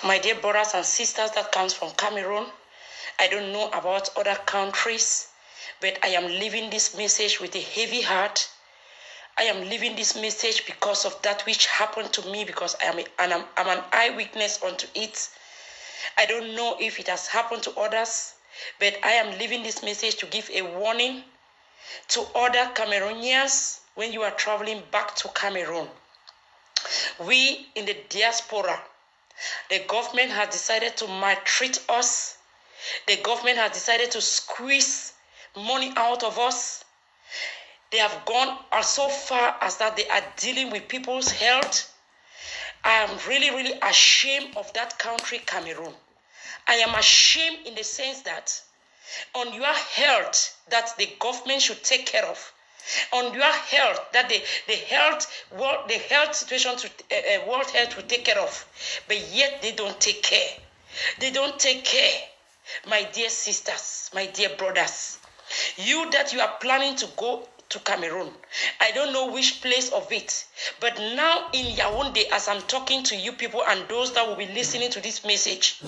My dear brothers and sisters that comes from Cameroon, I don't know about other countries, but I am leaving this message with a heavy heart. I am leaving this message because of that which happened to me, because I'm an eyewitness unto it. I don't know if it has happened to others, but I am leaving this message to give a warning to other Cameroonians when you are traveling back to Cameroon. We in the diaspora, the government has decided to maltreat us. The government has decided to squeeze money out of us. They have gone so far as that they are dealing with people's health. I am really, really ashamed of that country, Cameroon. I am ashamed in the sense that on your health that the government should take care of, on your health that the health situation to World Health will take care of, but yet they don't take care. They don't take care. My dear sisters, my dear brothers, you that you are planning to go to Cameroon, I don't know which place of it, but now in Yaoundé, as I'm talking to you people and those that will be listening to this message,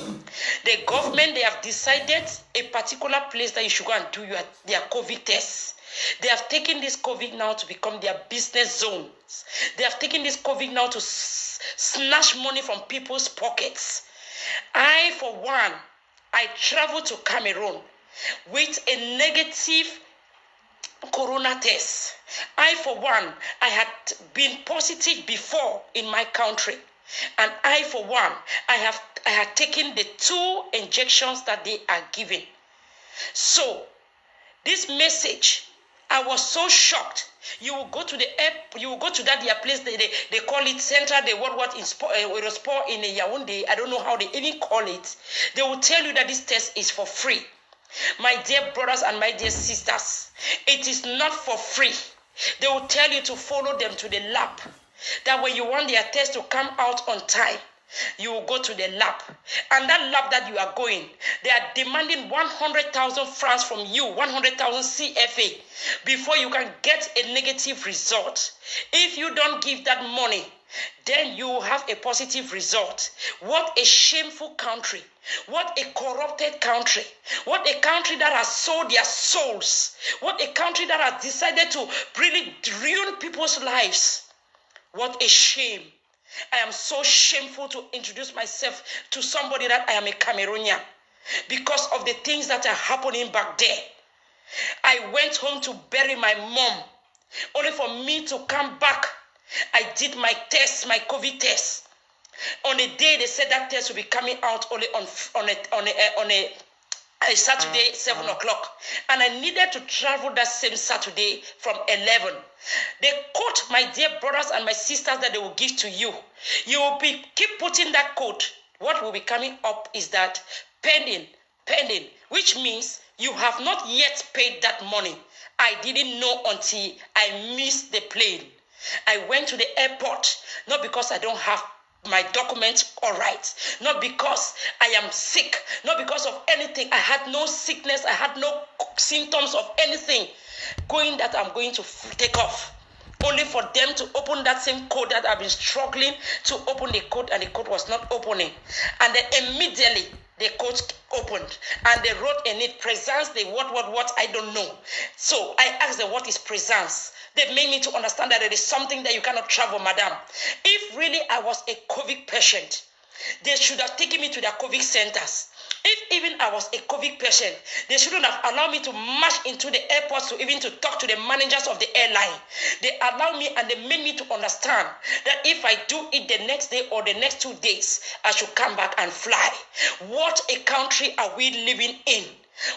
the government, they have decided a particular place that you should go and do their COVID tests. They have taken this COVID now to become their business zones. They have taken this COVID now to snatch money from people's pockets. I, for one, I traveled to Cameroon with a negative corona test. I, for one, I had been positive before in my country. And I, for one, I had taken the 2 injections that they are giving. So, this message, I was so shocked. You will go to the app, you will go to that their place, they call it Central, the what in sport in Yaoundé. I don't know how they even call it. They will tell you that this test is for free. My dear brothers and my dear sisters, it is not for free. They will tell you to follow them to the lab. That when you want their test to come out on time, you will go to the lab. And that lab that you are going, they are demanding 100,000 francs from you, 100,000 CFA, before you can get a negative result. If you don't give that money, then you will have a positive result. What a shameful country. What a corrupted country. What a country that has sold their souls. What a country that has decided to really ruin people's lives. What a shame. I am so shameful to introduce myself to somebody that I am a Cameroonian because of the things that are happening back there. I went home to bury my mom, only for me to come back. I did my test, my COVID test. On a day they said that test will be coming out only on a Saturday, 7 o'clock. And I needed to travel that same Saturday from 11. The code, my dear brothers and my sisters, that they will give to you, you will keep putting that code. What will be coming up is that pending, which means you have not yet paid that money. I didn't know until I missed the plane. I went to the airport, not because I don't have my documents all right, not because I am sick, not because of anything. I had no sickness, I had no symptoms of anything. Going that I'm going to take off, only for them to open that same code that I've been struggling to open the code, and the code was not opening. And then immediately the code opened, and they wrote in it presence, the what I don't know. So I asked them, what is presence? They made me to understand that there is something that you cannot travel, madam. If really I was a COVID patient, they should have taken me to their COVID centers. If even I was a COVID patient, they shouldn't have allowed me to march into the airport to talk to the managers of the airline. They allowed me and they made me to understand that if I do it the next day or the next 2 days, I should come back and fly. What a country are we living in?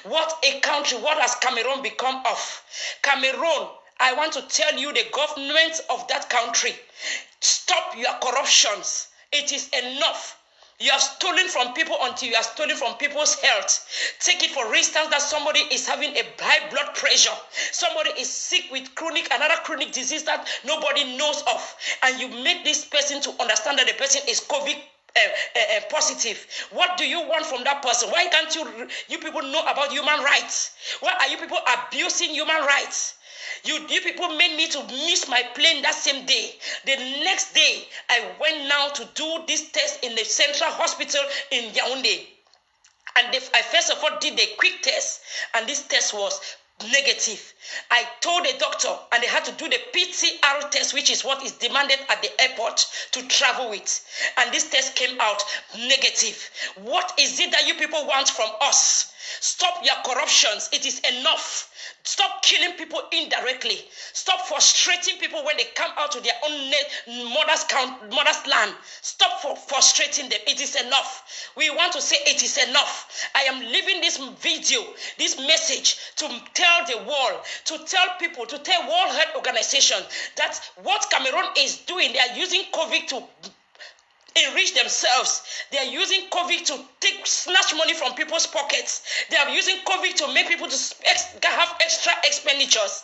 What a country. What has Cameroon become of? Cameroon, I want to tell you, the government of that country, stop your corruptions. It is enough. You have stolen from people until you have stolen from people's health. Take it for instance that somebody is having a high blood pressure. Somebody is sick with another chronic disease that nobody knows of. And you make this person to understand that the person is COVID positive. What do you want from that person? Why can't you people know about human rights? Why are you people abusing human rights? You people made me to miss my plane that same day. The next day, I went now to do this test in the central hospital in Yaoundé. And I first of all did a quick test, and this test was negative. I told the doctor, and they had to do the PCR test, which is what is demanded at the airport to travel with. And this test came out negative. What is it that you people want from us? Stop your corruptions. It is enough. Stop killing people indirectly. Stop frustrating people when they come out to their own mother's land. Stop frustrating them. It is enough. We want to say it is enough. I am leaving this video, this message to tell the world, to tell people, to tell World Health Organization that what Cameroon is doing, they are using COVID to enrich themselves. They are using COVID to snatch money from people's pockets. They are using COVID to make people to have extra expenditures.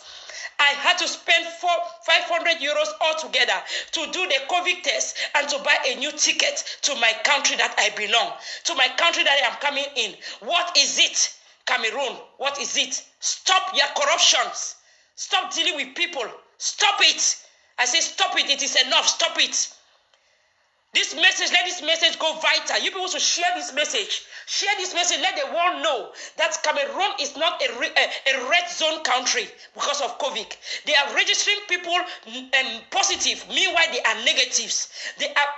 I had to spend 500 euros altogether to do the COVID test and to buy a new ticket to my country that I belong, to my country that I am coming in. What is it, Cameroon? What is it? Stop your corruptions. Stop dealing with people. Stop it. I say stop it. It is enough. Stop it. This message, let this message go vital. You people should share this message. Share this message. Let the world know that Cameroon is not a red zone country because of COVID. They are registering people positive. Meanwhile, they are negatives.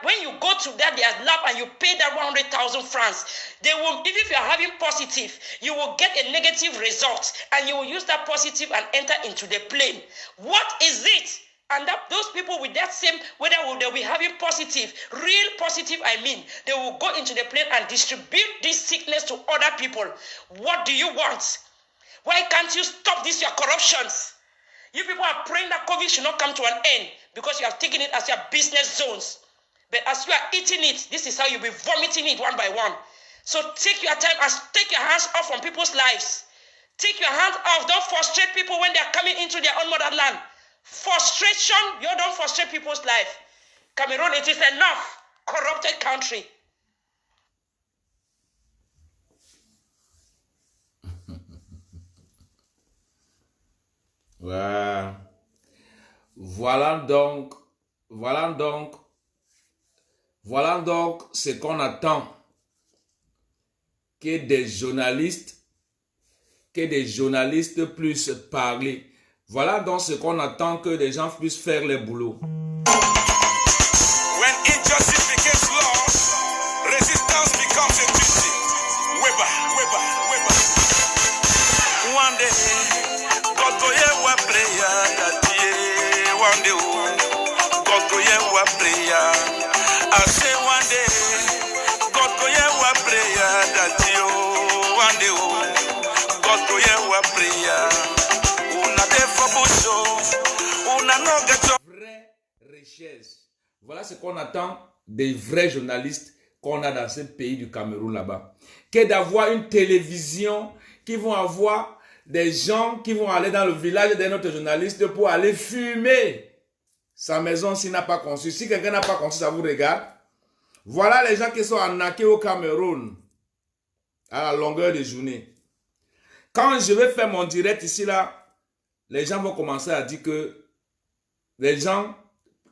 When you go to their lab and you pay that 100,000 francs, they will, even if you are having positive, you will get a negative result, and you will use that positive and enter into the plane. What is it? And those people with that same, whether they'll be having positive, real positive, I mean, they will go into the plane and distribute this sickness to other people. What do you want? Why can't you stop this, your corruptions? You people are praying that COVID should not come to an end because you have taken it as your business zones. But as you are eating it, this is how you'll be vomiting it one by one. So take your time and take your hands off from people's lives. Take your hands off. Don't frustrate people when they are coming into their own motherland. Frustration, you don't frustrate people's life. Cameroon, it is enough. Corrupted country. Ouais. Voilà donc ce qu'on attend que des journalistes puissent parler. Voilà donc ce qu'on attend, que les gens puissent faire le boulot. When injustice becomes law, resistance becomes a duty. Weber. One day, God go hear one prayer that day. One day, God go hear one prayer. I say one day, God go hear one prayer that day. One day, God go hear one prayer. Vraie richesse. Voilà ce qu'on attend des vrais journalistes qu'on a dans ce pays du Cameroun là-bas. Que d'avoir une télévision qui vont avoir des gens qui vont aller dans le village d'un autre journaliste pour aller fumer sa maison s'il n'a pas conçu. Si quelqu'un n'a pas conçu, ça vous regarde. Voilà les gens qui sont arnaqués au Cameroun à la longueur de journée. Quand je vais faire mon direct ici là, les gens vont commencer à dire que les gens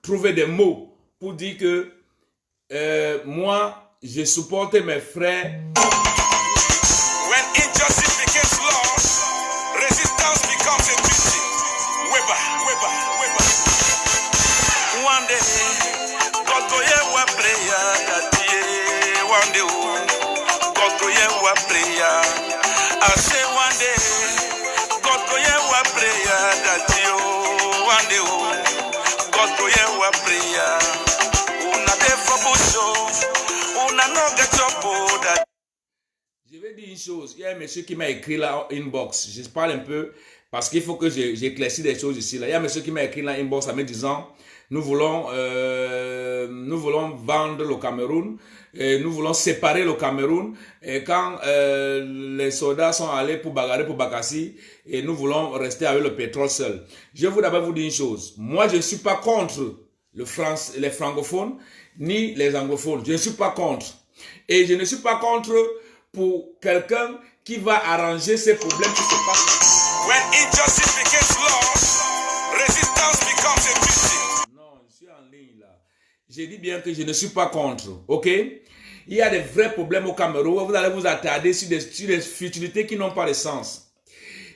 trouvaient des mots pour dire que moi, je supporte mes frères. When injustice becomes law, resistance becomes a duty. Weber. One day, God go hear one prayer that day. One day, God go hear one prayer. I say one day, God go hear one prayer that day. One day, God go hear one prayer. Una dey for bush, una no get up that. Je vais dire une chose. Il y a un monsieur qui m'a écrit là en inbox. Je parle un peu parce qu'il faut que j'éclaircisse des choses ici. Là. Il y a un monsieur qui m'a écrit là en inbox en me disant nous voulons vendre le Cameroun, et nous voulons séparer le Cameroun. Et quand les soldats sont allés pour bagarrer pour Bakassi, et nous voulons rester avec le pétrole seul. Je veux d'abord vous dire une chose. Moi, je ne suis pas contre les francophones ni les anglophones. Je ne suis pas contre. Et je ne suis pas contre pour quelqu'un qui va arranger ces problèmes qui se passent. When injustice becomes law, je dis bien que je ne suis pas contre, ok? Il y a des vrais problèmes au Cameroun. Vous allez vous attarder sur des futilités qui n'ont pas de sens.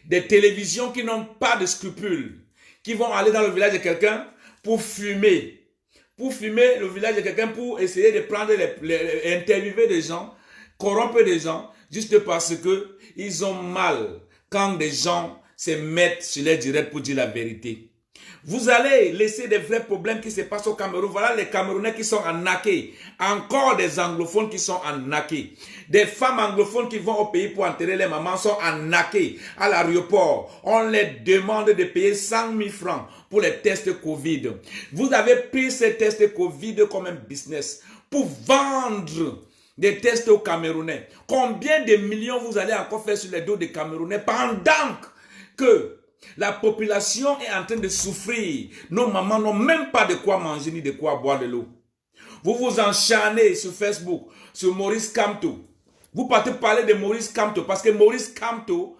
Des télévisions qui n'ont pas de scrupules, qui vont aller dans le village de quelqu'un pour fumer. Pour fumer le village de quelqu'un, pour essayer de prendre interviewer des gens, corrompre des gens, juste parce que ils ont mal quand des gens se mettent sur les directs pour dire la vérité. Vous allez laisser des vrais problèmes qui se passent au Cameroun. Voilà les Camerounais qui sont arnaqués. Encore des anglophones qui sont arnaqués. Des femmes anglophones qui vont au pays pour enterrer les mamans sont arnaquées à l'aéroport. On les demande de payer 100 000 francs pour les tests Covid. Vous avez pris ces tests Covid comme un business pour vendre des tests aux Camerounais. Combien de millions vous allez encore faire sur les dos des Camerounais pendant que la population est en train de souffrir. Nos mamans n'ont même pas de quoi manger ni de quoi boire de l'eau. Vous vous enchanez sur Facebook, sur Maurice Kamto. Vous partez parler de Maurice Kamto parce que Maurice Kamto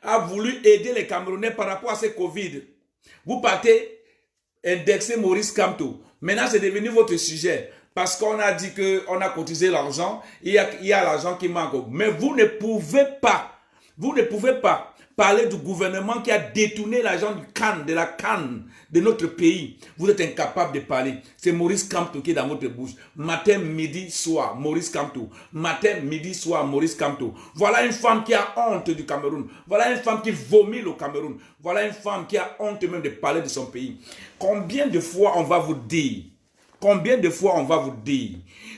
a voulu aider les Camerounais par rapport à ce Covid. Vous partez indexer Maurice Kamto. Maintenant, c'est devenu votre sujet. Parce qu'on a dit qu'on a cotisé l'argent, il y a l'argent qui manque. Mais vous ne pouvez pas parler du gouvernement qui a détourné l'argent du CAN, de la CAN de notre pays. Vous êtes incapable de parler. C'est Maurice Kamto qui est dans votre bouche. Matin, midi, soir, Maurice Kamto. Matin, midi, soir, Maurice Kamto. Voilà une femme qui a honte du Cameroun. Voilà une femme qui vomit au Cameroun. Voilà une femme qui a honte même de parler de son pays. Combien de fois on va vous dire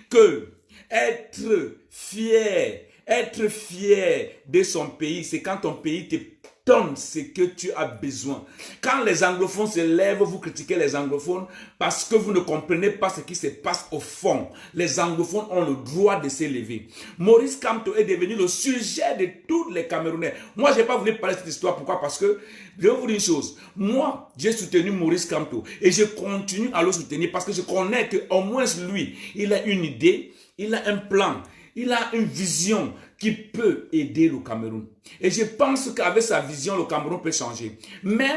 que être fier de son pays, c'est quand ton pays te donne ce que tu as besoin. Quand les anglophones se lèvent, vous critiquez les anglophones parce que vous ne comprenez pas ce qui se passe au fond. Les anglophones ont le droit de se lever. Maurice Kamto est devenu le sujet de tous les Camerounais. Moi, je n'ai pas voulu parler de cette histoire. Pourquoi? Parce que, je vais vous dire une chose. Moi, j'ai soutenu Maurice Kamto et je continue à le soutenir parce que je connais qu'au moins lui, il a une idée, il a un plan. Il a une vision qui peut aider le Cameroun. Et je pense qu'avec sa vision, le Cameroun peut changer. Mais,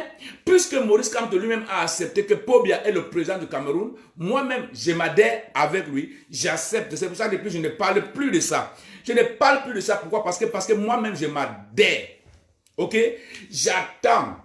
puisque Maurice Kamto lui-même a accepté que Paul Biya est le président du Cameroun, moi-même, je m'adhère avec lui, j'accepte. C'est pour ça que depuis, je ne parle plus de ça. Je ne parle plus de ça. Pourquoi? Parce que moi-même, je m'adhère. Ok? J'attends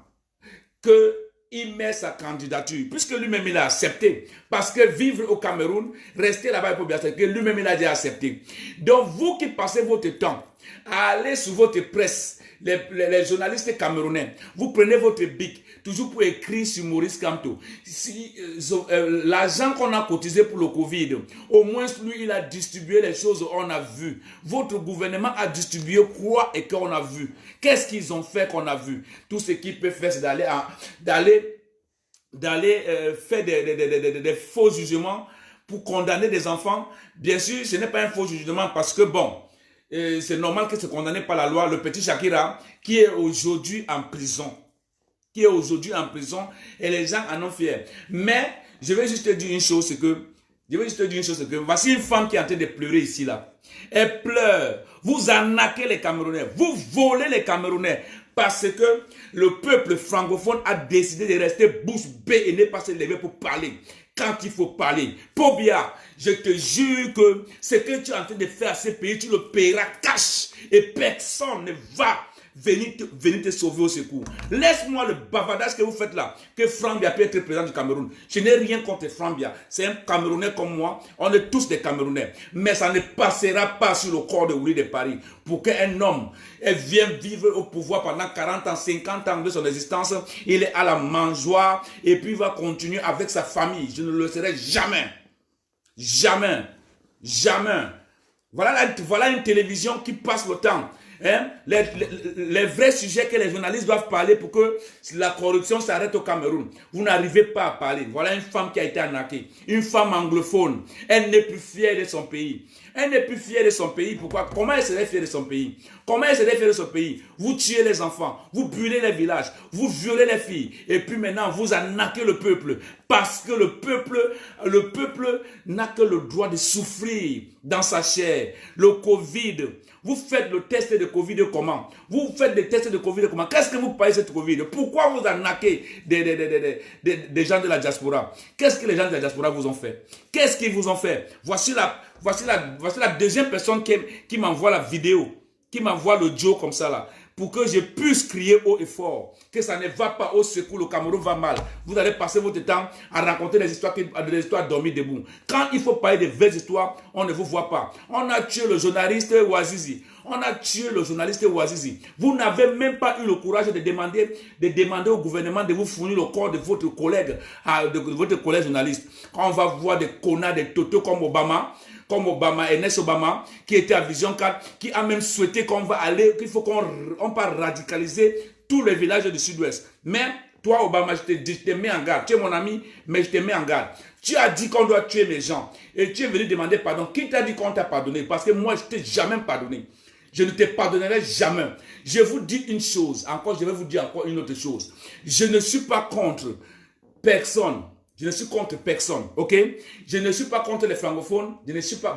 qu'il met sa candidature, puisque lui-même il a accepté. Parce que vivre au Cameroun, rester là-bas pour bien, c'est que lui-même il a déjà accepté. Donc vous qui passez votre temps à aller sur votre presse, les journalistes camerounais, vous prenez votre bic, toujours pour écrire sur Maurice Kamto. Si, l'argent qu'on a cotisé pour le Covid, au moins lui il a distribué les choses on a vu. Votre gouvernement a distribué quoi et qu'on a vu. Qu'est-ce qu'ils ont fait qu'on a vu? Tout ce qu'ils peuvent faire c'est d'aller faire des faux jugements pour condamner des enfants. Bien sûr, ce n'est pas un faux jugement parce que bon, c'est normal que c'est condamné par la loi. Le petit Shakira qui est aujourd'hui en prison. Et les gens en ont fier. Mais je vais juste te dire une chose, c'est que voici une femme qui est en train de pleurer ici là. Elle pleure. Vous arnaquez les Camerounais. Vous volez les Camerounais. Parce que le peuple francophone a décidé de rester bouche bée et ne pas se lever pour parler. Quand il faut parler. Paul Biya, je te jure que ce que tu es en train de faire à ce pays, tu le paieras cash. Et personne ne va venir te sauver au secours. Laisse-moi le bavardage que vous faites là. Que Franck Biya peut être président du Cameroun. Je n'ai rien contre Franck Biya. C'est un Camerounais comme moi. On est tous des Camerounais. Mais ça ne passera pas sur le corps de Willy de Paris. Pour qu'un homme vienne vivre au pouvoir pendant 40 ans, 50 ans de son existence, il est à la mangeoire et puis il va continuer avec sa famille. Je ne le serai jamais. Jamais. Jamais. Voilà une télévision qui passe le temps. Hein? Les vrais sujets que les journalistes doivent parler pour que la corruption s'arrête au Cameroun. Vous n'arrivez pas à parler. Voilà une femme qui a été arnaquée. Une femme anglophone. Elle n'est plus fière de son pays. Elle n'est plus fière de son pays. Pourquoi? Comment elle serait fière de son pays? Comment elle serait fière de son pays? Vous tuez les enfants, vous brûlez les villages, vous violez les filles. Et puis maintenant, vous arnaquez le peuple. Parce que le peuple n'a que le droit de souffrir dans sa chair. Le Covid, vous faites le test de Covid comment? Vous faites des tests de Covid comment? Qu'est-ce que vous payez cette Covid? Pourquoi vous arnaquez des gens de la diaspora? Qu'est-ce que les gens de la diaspora vous ont fait? Qu'est-ce qu'ils vous ont fait? Voici la deuxième personne qui m'envoie la vidéo, qui m'envoie l'audio comme ça là, pour que je puisse crier haut et fort que ça ne va pas au secours, le Cameroun va mal. Vous allez passer votre temps à raconter des histoires dormies debout. Quand il faut parler de vraies histoires, on ne vous voit pas. On a tué le journaliste Ouazizi. On a tué le journaliste Ouazizi. Vous n'avez même pas eu le courage de demander au gouvernement de vous fournir le corps de votre collègue, journaliste. Quand on va voir des connards, des totos comme Ernest Obama, qui était à Vision 4, qui a même souhaité qu'il faut qu'on part radicaliser tous les villages du sud-ouest. Mais toi, Obama, je te mets en garde. Tu es mon ami, mais je te mets en garde. Tu as dit qu'on doit tuer mes gens. Et tu es venu demander pardon. Qui t'a dit qu'on t'a pardonné? Parce que moi, je ne t'ai jamais pardonné. Je ne te pardonnerai jamais. Je vous dis une chose. Encore, je vais vous dire encore une autre chose. Je ne suis pas contre personne. Je ne suis contre personne, ok? Je ne suis pas contre les francophones.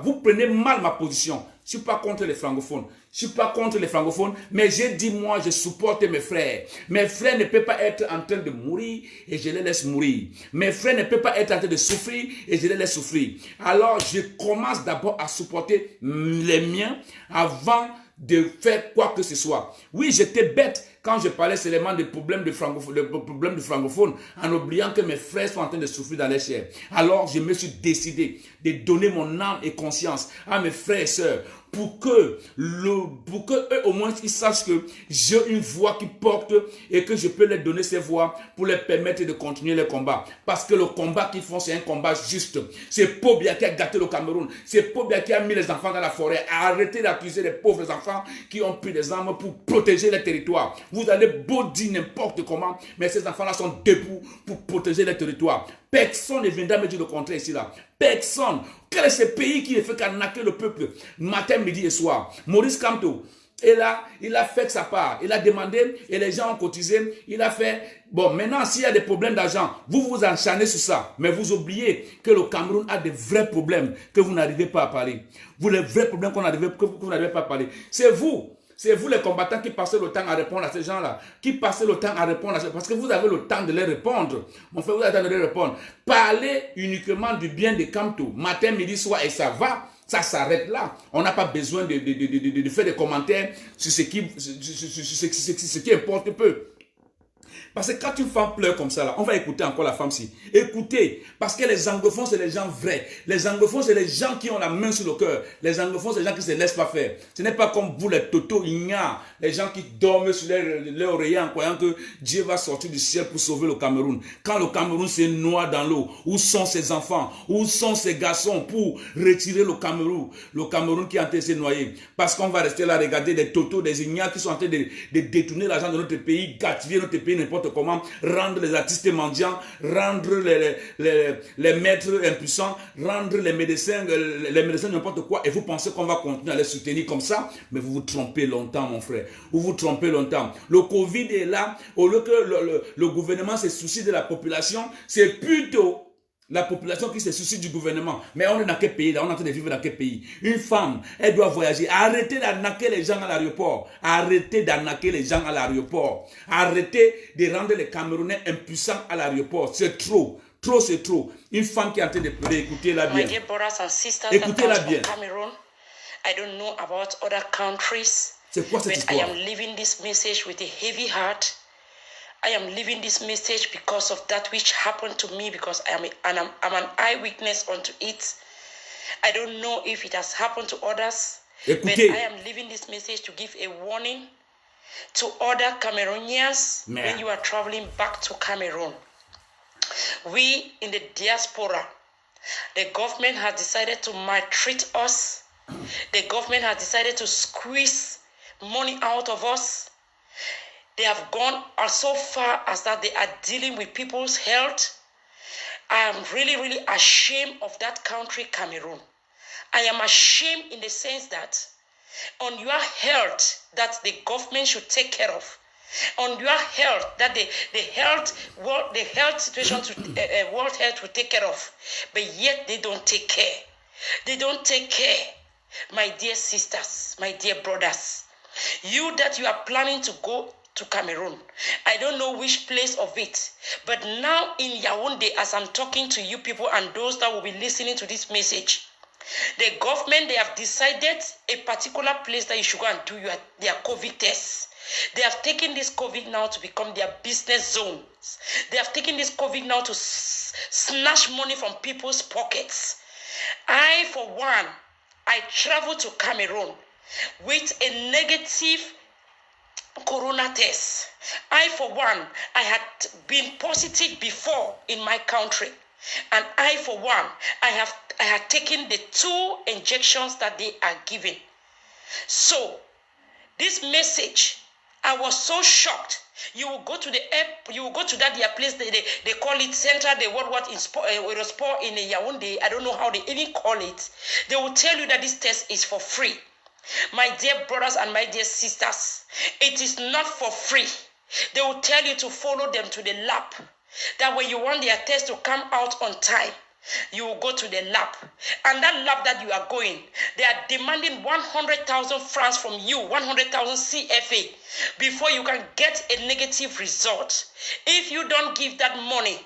Vous prenez mal ma position. Je ne suis pas contre les francophones. Je ne suis pas contre les francophones, mais j'ai dit, moi, je supporte mes frères. Mes frères ne peuvent pas être en train de mourir et je les laisse mourir. Mes frères ne peuvent pas être en train de souffrir et je les laisse souffrir. Alors, je commence d'abord à supporter les miens avant de faire quoi que ce soit. Oui, j'étais bête quand je parlais seulement des problèmes de francophones, en oubliant que mes frères sont en train de souffrir dans les chairs. Alors, je me suis décidé de donner mon âme et conscience à mes frères et sœurs pour que eux au moins ils sachent que j'ai une voix qui porte et que je peux leur donner ces voix pour leur permettre de continuer le combat. Parce que le combat qu'ils font, c'est un combat juste. C'est Pobia qui a gâté le Cameroun. C'est Pobia qui a mis les enfants dans la forêt. Arrêtez d'accuser les pauvres enfants qui ont pris des armes pour protéger les territoires. Vous allez beau dire n'importe comment, mais ces enfants-là sont debout pour protéger les territoires. Personne ne viendra me dire le contraire ici là. Personne. Quel est ce pays qui ne fait qu'arnaquer le peuple matin, midi et soir? Maurice Kamto, il a fait sa part. Il a demandé et les gens ont cotisé. Il a fait. Bon, maintenant, s'il y a des problèmes d'argent, vous vous enchanez sur ça. Mais vous oubliez que le Cameroun a des vrais problèmes que vous n'arrivez pas à parler. Vous, les vrais problèmes que vous n'arrivez pas à parler. C'est vous. C'est vous les combattants qui passez le temps à répondre à ces gens-là. Qui passez le temps à répondre à ces gens. Parce que vous avez le temps de les répondre. Mon frère, vous avez le temps de les répondre. Parlez uniquement du bien de Kamto. Matin, midi, soir, et ça va. Ça s'arrête là. On n'a pas besoin de faire des commentaires sur ce qui importe peu. Parce que quand une femme pleure comme ça, là, on va écouter encore la femme-ci. Écoutez, parce que les anglophones, c'est les gens vrais. Les anglophones, c'est les gens qui ont la main sur le cœur. Les anglophones, c'est les gens qui ne se laissent pas faire. Ce n'est pas comme vous, les totos ignares, les gens qui dorment sur leur oreiller en croyant que Dieu va sortir du ciel pour sauver le Cameroun. Quand le Cameroun s'est noie dans l'eau, où sont ses enfants? Où sont ses garçons pour retirer le Cameroun? Le Cameroun qui est en train de se noyer. Parce qu'on va rester là à regarder des totos, des ignares qui sont en train de détourner l'argent de notre pays, gâtiller notre pays, n'importe comment, rendre les artistes mendiants, rendre les maîtres impuissants, rendre les médecins n'importe quoi, et vous pensez qu'on va continuer à les soutenir comme ça, mais vous vous trompez longtemps, mon frère. Vous vous trompez longtemps. Le Covid est là, au lieu que le gouvernement se soucie de la population, c'est plutôt la population qui se soucie du gouvernement. Mais on est dans quel pays là? On est en train de vivre dans quel pays? Une femme, elle doit voyager. Arrêtez d'arnaquer les gens à l'aéroport. Arrêtez d'arnaquer les gens à l'aéroport. Arrêtez de rendre les Camerounais impuissants à l'aéroport. C'est trop. Trop, c'est trop. Une femme qui est en train de pleurer, écoutez-la bien. Écoutez-la bien. I don't know about other countries. C'est quoi cette histoire? I am leaving this message with a heavy heart. I am leaving this message because of that which happened to me, because I'm an eyewitness unto it. I don't know if it has happened to others. Écoutez. But I am leaving this message to give a warning to other Cameroonians when you are traveling back to Cameroon. We in the diaspora, the government has decided to maltreat us. The government has decided to squeeze money out of us. They have gone so far as that they are dealing with people's health. I am really, really ashamed of that country, Cameroon. I am ashamed in the sense that on your health that the government should take care of, on your health that the health situation to World Health will take care of, but yet they don't take care. They don't take care. My dear sisters, my dear brothers, you that you are planning to go to Cameroon, I don't know which place of it, but now in Yaoundé, as I'm talking to you people and those that will be listening to this message, the government, they have decided a particular place that you should go and do their COVID tests. They have taken this COVID now to become their business zones. They have taken this COVID now to snatch money from people's pockets. I, for one, I traveled to Cameroon with a negative corona test. I, for one, I had been positive before in my country. And I, for one, I had taken the 2 injections that they are giving. So, this message, I was so shocked. You will go to the app, you will go to their place, they call it Center, the what in sport in Yaoundé. I don't know how they even call it. They will tell you that this test is for free. My dear brothers and my dear sisters, it is not for free. They will tell you to follow them to the lab. That when you want their test to come out on time, you will go to the lab. And that lab that you are going, they are demanding 100,000 francs from you, 100,000 CFA, before you can get a negative result. If you don't give that money,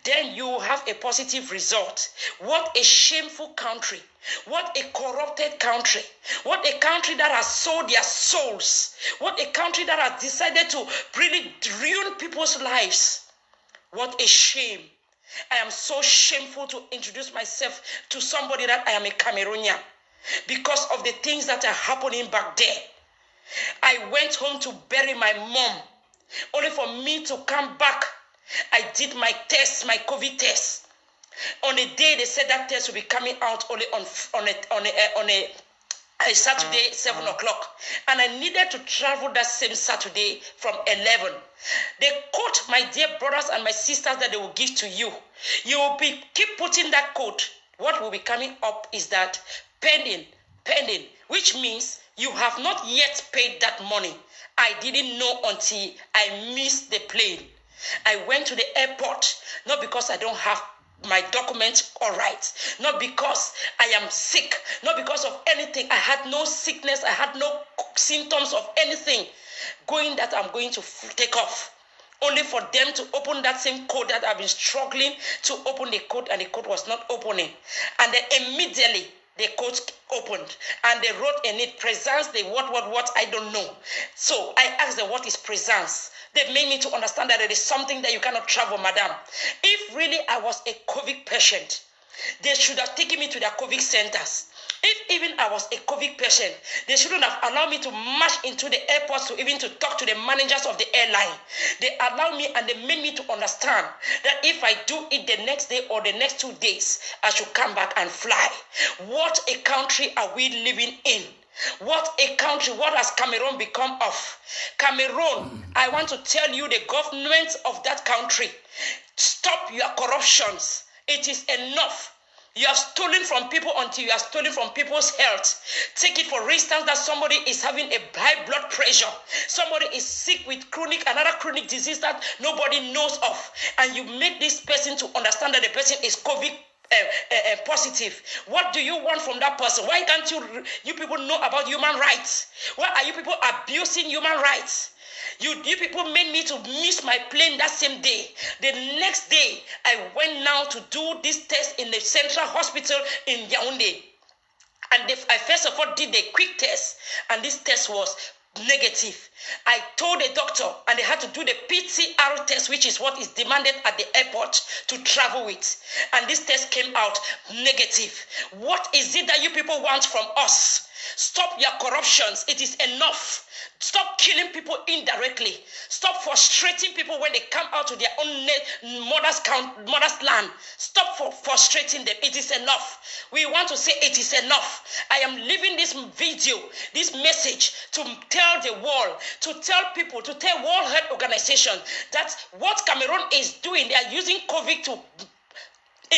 then you will have a positive result. What a shameful country. What a corrupted country. What a country that has sold their souls. What a country that has decided to really ruin people's lives. What a shame. I am so shameful to introduce myself to somebody that I am a Cameroonian because of the things that are happening back there. I went home to bury my mom, only for me to come back. I did my test, my COVID test. On a day they said that test will be coming out only on a Saturday, 7 o'clock. And I needed to travel that same Saturday from 11. The code, my dear brothers and my sisters, that they will give to you, you will keep putting that code. What will be coming up is that pending, which means you have not yet paid that money. I didn't know until I missed the plane. I went to the airport, not because I don't have my documents all right, not because I am sick, not because of anything. I had no sickness, I had no symptoms of anything going that I'm going to take off, only for them to open that same code that I've been struggling to open the code, and the code was not opening. And then immediately the code opened and they wrote in it presence, the what I don't know. So I asked them, what is presence? They made me to understand that there is something that you cannot travel, madam. If really I was a COVID patient, they should have taken me to their COVID centers. If even I was a COVID patient, they shouldn't have allowed me to march into the airport to talk to the managers of the airline. They allowed me and they made me to understand that if I do it the next day or the next 2 days, I should come back and fly. What a country are we living in? What a country, what has Cameroon become of? Cameroon, I want to tell you, the government of that country, stop your corruptions. It is enough. You have stolen from people until you have stolen from people's health. Take it for instance that somebody is having a high blood pressure. Somebody is sick with another chronic disease that nobody knows of. And you make this person to understand that the person is COVID positive. What do you want from that person? Why can't you people know about human rights? Why are you people abusing human rights? You people made me to miss my plane that same day. The next day, I went now to do this test in the central hospital in Yaoundé. And I first of all did a quick test, and this test was negative. I told the doctor, and they had to do the PCR test, which is what is demanded at the airport to travel with. And this test came out negative. What is it that you people want from us? Stop your corruptions. It is enough. Stop killing people indirectly. Stop frustrating people when they come out to their own mother's land. Stop frustrating them. It is enough. We want to say it is enough. I am leaving this video, this message to tell the world, to tell people, to tell World Health Organization that what Cameroon is doing, they are using COVID to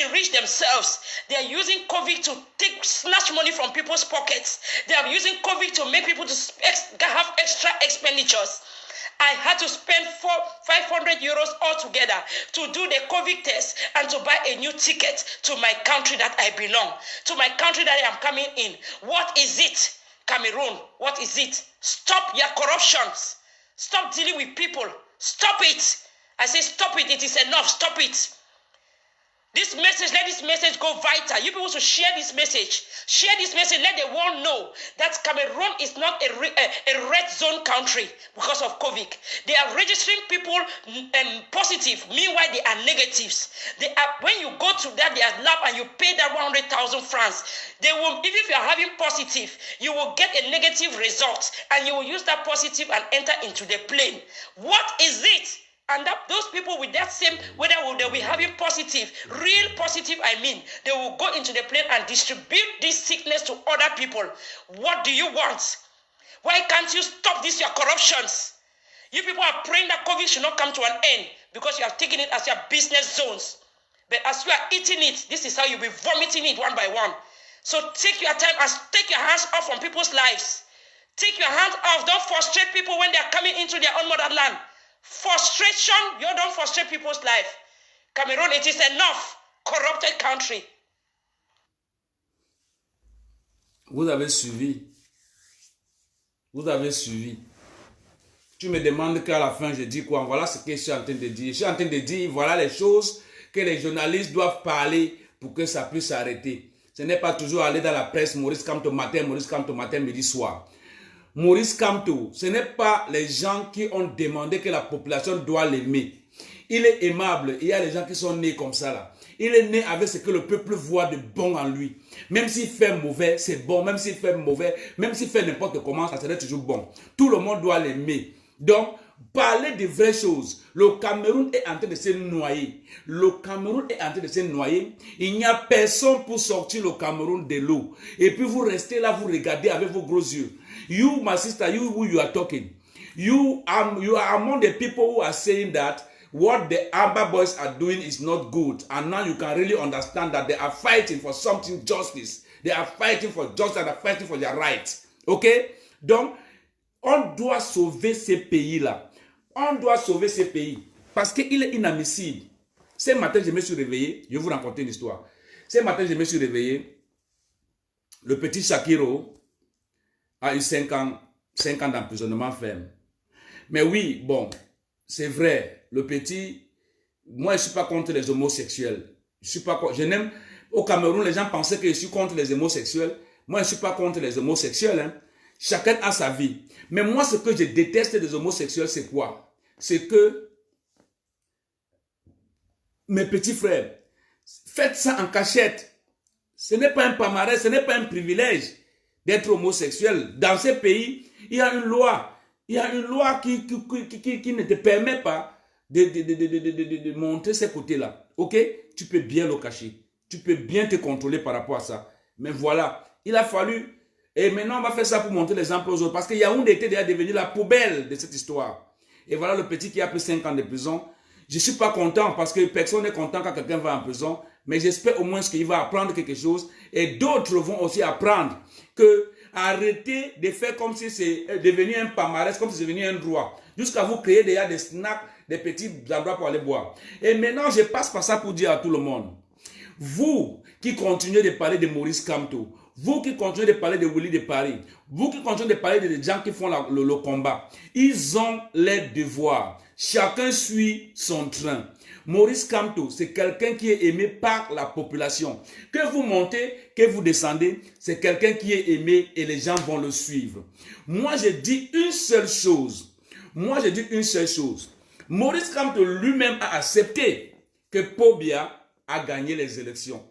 enrich themselves. They are using COVID to snatch money from people's pockets. They are using COVID to make people to have extra expenditures. I had to spend 500 euros altogether to do the COVID test and to buy a new ticket to my country that I belong, to my country that I am coming in. What is it, Cameroon? What is it? Stop your corruptions. Stop dealing with people. Stop it. I say stop it. It is enough. Stop it. This message, let this message go vital. You people should share this message. Share this message. Let the world know that Cameroon is not a red zone country because of COVID. They are registering people positive. Meanwhile, they are negatives. They are, when you go to that their lab and you pay that 100,000 francs, they will, even if you are having positive, you will get a negative result and you will use that positive and enter into the plane. What is it? And those people with that same, whether they'll be having positive, real positive, I mean, they will go into the plane and distribute this sickness to other people. What do you want? Why can't you stop this, your corruptions? You people are praying that COVID should not come to an end because you have taken it as your business zones. But as you are eating it, this is how you'll be vomiting it one by one. So take your time and take your hands off from people's lives. Take your hands off. Don't frustrate people when they are coming into their own motherland. Frustration, you don't frustrate people's life. Cameroon, it is enough. Corrupted country. Vous avez suivi. Vous avez suivi. Tu me demandes qu'à la fin, je dis quoi? Voilà ce que je suis en train de dire. Je suis en train de dire, voilà les choses que les journalistes doivent parler pour que ça puisse s'arrêter. Ce n'est pas toujours aller dans la presse, Maurice Kamto matin, Maurice Kamto matin, midi, soir. Maurice Kamto, ce n'est pas les gens qui ont demandé que la population doit l'aimer. Il est aimable. Il y a des gens qui sont nés comme ça là. Il est né avec ce que le peuple voit de bon en lui. Même s'il fait mauvais, c'est bon. Même s'il fait mauvais, même s'il fait n'importe comment, ça serait toujours bon. Tout le monde doit l'aimer. Donc, parler de vraies choses. Le Cameroun est en train de se noyer. Le Cameroun est en train de se noyer. Il n'y a personne pour sortir le Cameroun de l'eau. Et puis vous restez là, vous regardez avec vos gros yeux. You, my sister, you are talking. You are among the people who are saying that what the Amba boys are doing is not good. And now you can really understand that they are fighting for something justice. They are fighting for justice and they are fighting for their rights. Ok? Donc, on doit sauver ces pays-là. On doit sauver ces pays. Parce qu'il est inadmissible. Ce matin, je me suis réveillé. Je vais vous raconter une histoire. Ce matin, je me suis réveillé. Le petit Shakiro a eu 5 ans d'emprisonnement ferme. Mais oui, bon, c'est vrai. Le petit, moi, je ne suis pas contre les homosexuels. Je n'aime, au Cameroun, les gens pensaient que je suis contre les homosexuels. Moi, je ne suis pas contre les homosexuels. Hein. Chacun a sa vie. Mais moi, ce que je déteste des homosexuels, c'est quoi? C'est que, mes petits frères, faites ça en cachette. Ce n'est pas un palmarès, ce n'est pas un privilège d'être homosexuel. Dans ces pays, il y a une loi. Il y a une loi qui ne te permet pas de montrer ces côtés-là. Ok? Tu peux bien le cacher. Tu peux bien te contrôler par rapport à ça. Mais voilà, il a fallu. Et maintenant, on va faire ça pour montrer l'exemple aux autres. Parce que Yaoundé était déjà devenu la poubelle de cette histoire. Et voilà le petit qui a pris 5 ans de prison. Je ne suis pas content parce que personne n'est content quand quelqu'un va en prison. Mais j'espère au moins qu'il va apprendre quelque chose. Et d'autres vont aussi apprendre que arrêtez de faire comme si c'est devenu un palmarès, comme si c'est devenu un droit. Jusqu'à vous créer déjà des snacks, des petits endroits pour aller boire. Et maintenant, je passe par ça pour dire à tout le monde. Vous qui continuez de parler de Maurice Kamto, vous qui continuez de parler de Willy de Paris, vous qui continuez de parler des gens qui font le combat, ils ont les devoirs. Chacun suit son train. Maurice Kamto, c'est quelqu'un qui est aimé par la population. Que vous montez, que vous descendez, c'est quelqu'un qui est aimé et les gens vont le suivre. Moi, je dis une seule chose. Maurice Kamto lui-même a accepté que Pobia a gagné les élections.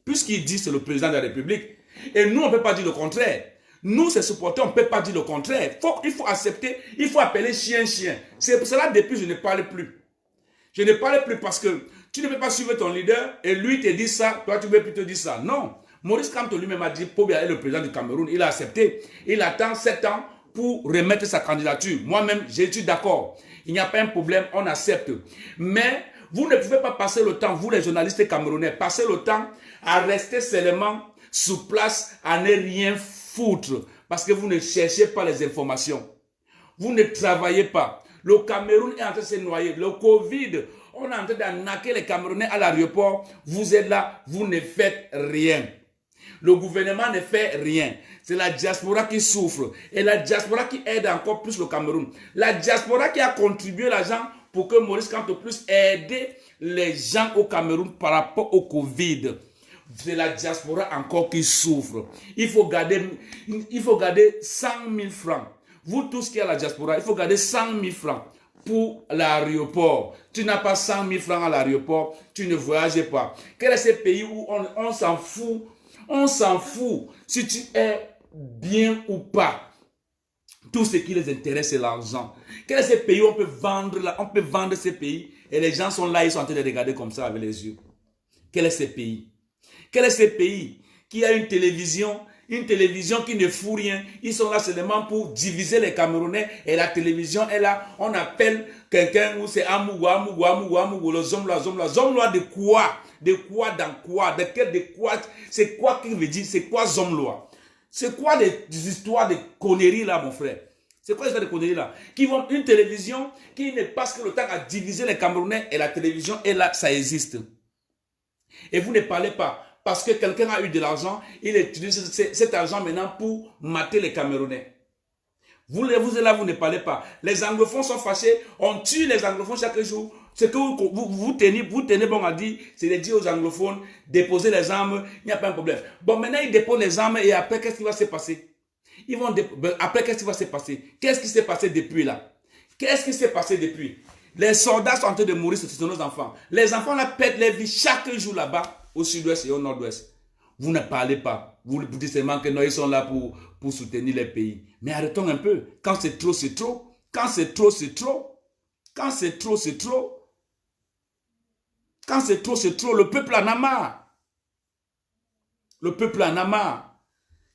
Puisqu'il dit que c'est le président de la République. Et nous, on ne peut pas dire le contraire. Nous, ces supporters, on ne peut pas dire le contraire. Il faut accepter, il faut appeler chien. C'est pour cela, depuis, je ne parle plus. Je ne parle plus parce que tu ne peux pas suivre ton leader et lui te dit ça, toi tu veux plutôt dire ça. Non. Maurice Kamto lui-même a dit, Pobia est le président du Cameroun. Il a accepté. Il attend 7 ans pour remettre sa candidature. Moi-même, je suis d'accord. Il n'y a pas un problème, on accepte. Mais Vous ne pouvez pas passer le temps, vous les journalistes camerounais, passer le temps à rester seulement sur place, à ne rien foutre, parce que vous ne cherchez pas les informations. Vous ne travaillez pas. Le Cameroun est en train de se noyer. Le Covid, on est en train d'arnaquer les Camerounais à l'aéroport. Vous êtes là, vous ne faites rien. Le gouvernement ne fait rien. C'est la diaspora qui souffre. Et la diaspora qui aide encore plus le Cameroun. La diaspora qui a contribué l'argent pour que Maurice Kamto puisse aider les gens au Cameroun par rapport au Covid. C'est la diaspora encore qui souffre. Il faut garder 100 000 francs. Vous tous qui êtes à la diaspora, il faut garder 100 000 francs pour l'aéroport. Tu n'as pas 100 000 francs à l'aéroport, tu ne voyages pas. Quel est ce pays où on s'en fout? On s'en fout si tu es bien ou pas. Tout ce qui les intéresse, c'est l'argent. Quel est ce pays où on peut vendre ces pays et les gens sont là, ils sont en train de regarder comme ça avec les yeux. Quel est ce pays? Quel est ce pays qui a une télévision qui ne fout rien? Ils sont là seulement pour diviser les Camerounais et la télévision est là. On appelle quelqu'un où c'est Amougou, le Zomloa. Zomloa de quoi? De quoi dans quoi? De quoi? C'est quoi qu'il veut dire? C'est quoi Zomloa? C'est quoi des histoires de conneries là, mon frère? C'est quoi les histoires de conneries là? Qui vont une télévision qui ne passe que le temps à diviser les Camerounais et la télévision est là, ça existe. Et vous ne parlez pas. Parce que quelqu'un a eu de l'argent, il utilise cet argent maintenant pour mater les Camerounais. Vous êtes là, vous ne parlez pas. Les anglophones sont fâchés, on tue les anglophones chaque jour. Ce que vous tenez bon à dire, c'est de dire aux anglophones, déposer les armes, il n'y a pas un problème. Bon, maintenant ils déposent les armes et après, qu'est-ce qui va se passer? Après, qu'est-ce qui va se passer? Qu'est-ce qui s'est passé depuis là? Qu'est-ce qui s'est passé depuis? Les soldats sont en train de mourir, ce sont nos enfants. Les enfants là perdent leur vie chaque jour là-bas. Au sud-ouest et au nord-ouest. Vous ne parlez pas. Vous dites seulement que non, ils sont là pour soutenir les pays. Mais arrêtons un peu. Quand c'est trop, c'est trop. Quand c'est trop, c'est trop. Quand c'est trop, c'est trop. Quand c'est trop, c'est trop. Le peuple en a marre. Le peuple en a marre.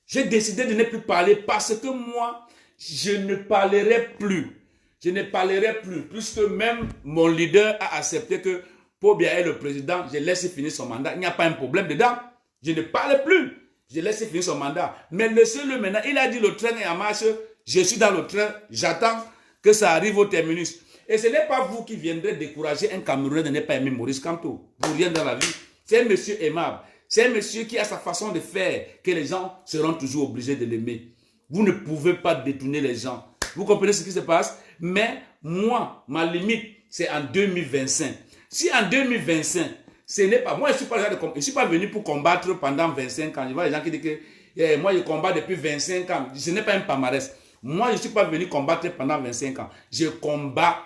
J'ai décidé de ne plus parler parce que moi, je ne parlerai plus. Je ne parlerai plus. Puisque même mon leader a accepté que Paul Biya est le président, je laisse finir son mandat. Il n'y a pas un problème dedans. Je ne parle plus. Je laisse finir son mandat. Mais laissez-le maintenant. Il a dit le train est en marche. Je suis dans le train. J'attends que ça arrive au terminus. Et ce n'est pas vous qui viendrez décourager un Camerounais de ne pas aimer Maurice Kamto. Pour rien dans la vie. C'est un monsieur aimable. C'est un monsieur qui a sa façon de faire que les gens seront toujours obligés de l'aimer. Vous ne pouvez pas détourner les gens. Vous comprenez ce qui se passe? Mais moi, ma limite, c'est en 2025. Si en 2025, ce n'est pas... Moi, je ne suis pas venu pour combattre pendant 25 ans. Je vois les gens qui disent que moi, je combats depuis 25 ans. Ce n'est pas un palmarès. Moi, je ne suis pas venu combattre pendant 25 ans. Je combats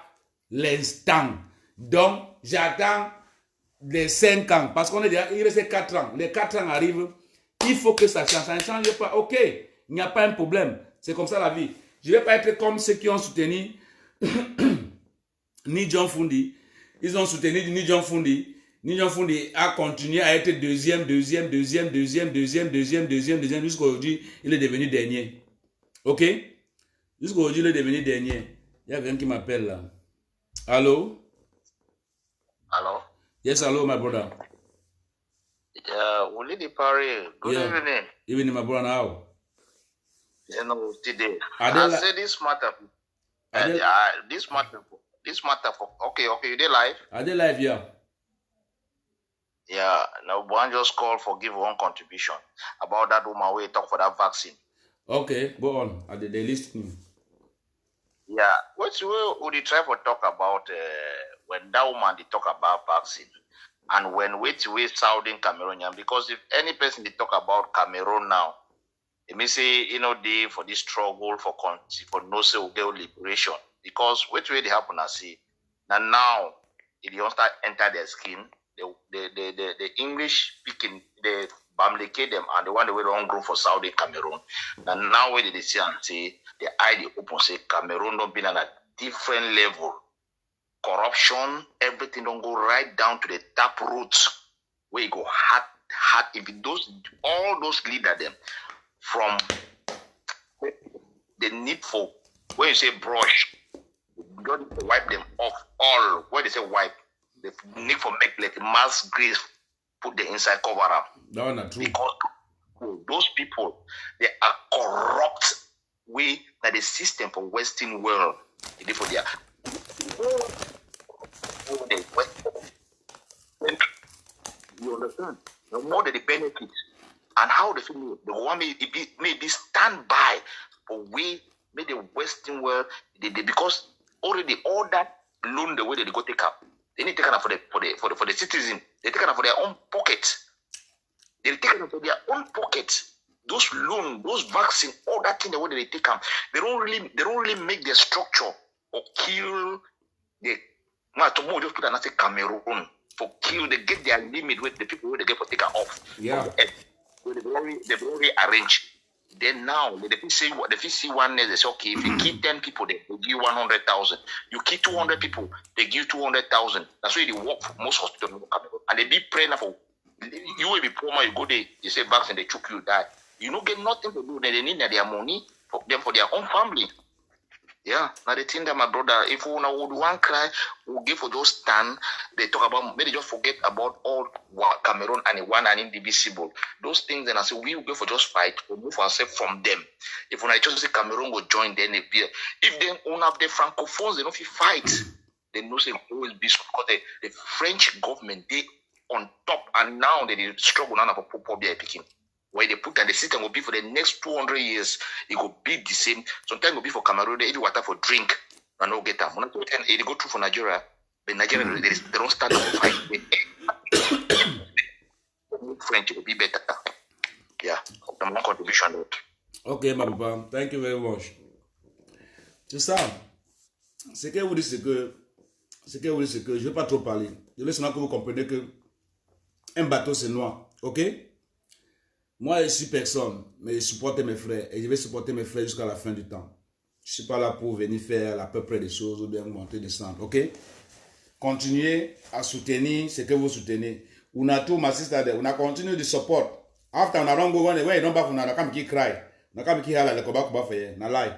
l'instant. Donc, j'attends les 5 ans. Parce qu'on est déjà... Il reste 4 ans. Les 4 ans arrivent. Il faut que ça change. Ça ne change pas. OK. Il n'y a pas un problème. C'est comme ça la vie. Je ne vais pas être comme ceux qui ont soutenu Ni John Fundi. Ils ont soutenu Ni John Fundi. Ni John Fundi a continué à être deuxième, jusqu'aujourd'hui, il est devenu dernier. OK? Jusqu'aujourd'hui, il est devenu dernier. Il y a quelqu'un qui m'appelle là. Allô? Hello? Yes, hello, my brother. Wuli Pari. Good evening. Evening, my brother. How? You know, today. Adela. I say this matter. This matter for okay, you dey live? Are they live, yeah? Yeah, now one just call for give one contribution about that woman where talk for that vaccine. Okay, go on. Are they listening? Yeah, what's would you try to talk about when that woman they talk about vaccine and when we Saudi Cameroonian, because if any person they talk about Cameroon now, it may say they for this struggle for no say liberation. Because which way they happen I see now it don't start enter their skin, the English speaking, they bamleke them and the one the way don't grow for Saudi Cameroon. And now where they see and say the idea open say Cameroon don't be on a different level. Corruption, everything don't go right down to the tap roots where you go hard. If all those leader them from the need for when you say brush, you don't wipe them off all. What they say wipe, They need for make like mass grave, put the inside cover up. No, not true. Because those people, they are corrupt way that the system for Western world. For their you understand? The more that the benefits and how they feel, the one may be stand by for we made the Western world because already all that loan the way that they go take up. They need to take it for the citizen. They take it for their own pocket. They take it for their own pocket. Those loan, those vaccine, all that thing the way that they take them, they don't really make their structure or kill the tomorrow just put another Cameroon for kill. They get their limit with the people who they get for take off. Yeah. So they very arrange. Then now they see one day they say, okay, if you kill 10 people, they give you 100,000. You kill 200 people, they give you 200,000. That's why they work for most hospitals, and they be praying for. You will be poor man, you go there, you say vaccine, they choke you, die. You don't get nothing to do. They need their money for them for their own family. Yeah, now the thing that my brother, if we would one cry, we'll give for those stand. They talk about, maybe just forget about all Cameroon and one and indivisible. Those things, and I say we will go for just fight, we'll move ourselves from them. If when I just say Cameroon will join, then they be. If they own up the francophones, they don't feel fight. They know say always be because the French government they on top, and now they struggle now for poor picking. Where they put and the system will be for the next 200 years, it will be the same. Sometimes it will be for Cameroon, they eat water for drink, and no get them. When it go through for Nigeria, but Nigeria they don't start to fight. French will be better. Yeah, the more contribution. Ok, ma papa, thank you very much. C'est ça. Ce que vous dites, c'est que je ne vais pas trop parler. Je veux seulement que vous compreniez que un bateau c'est noir, ok? Moi, je suis personne, mais je supporte mes frères et je vais supporter mes frères jusqu'à la fin du temps. Je ne suis pas là pour venir faire à peu près des choses ou bien monter, descendre, ok? Continuez à soutenir ce que vous soutenez. On a tout, ma sister, on a continué de support. After on a don't go on the way, don't back on a come ki cry. Na come ki hala le koba koba fe, na lie.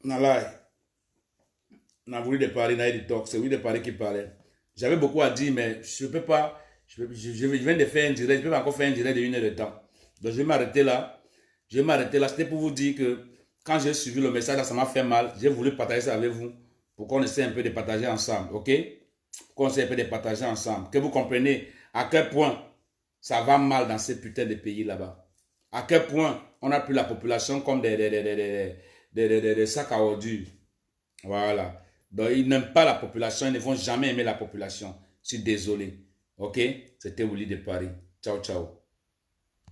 Na lie. Na voulu de parler, na de talk, c'est oui de parler qui parlait. J'avais beaucoup à dire, mais je ne peux pas. Je viens de faire un direct, je peux encore faire un direct de 1 heure de temps. Donc je vais m'arrêter là. C'était pour vous dire que quand j'ai suivi le message, ça m'a fait mal. J'ai voulu partager ça avec vous pour qu'on essaie un peu de partager ensemble, ok? Pour qu'on essaie un peu de partager ensemble. Que vous compreniez à quel point ça va mal dans ces putains de pays là-bas. À quel point on a pris la population comme des sacs à ordures. Voilà. Donc ils n'aiment pas la population, ils ne vont jamais aimer la population. Je suis désolé. Ok? C'était Willy de Paris. Ciao, ciao.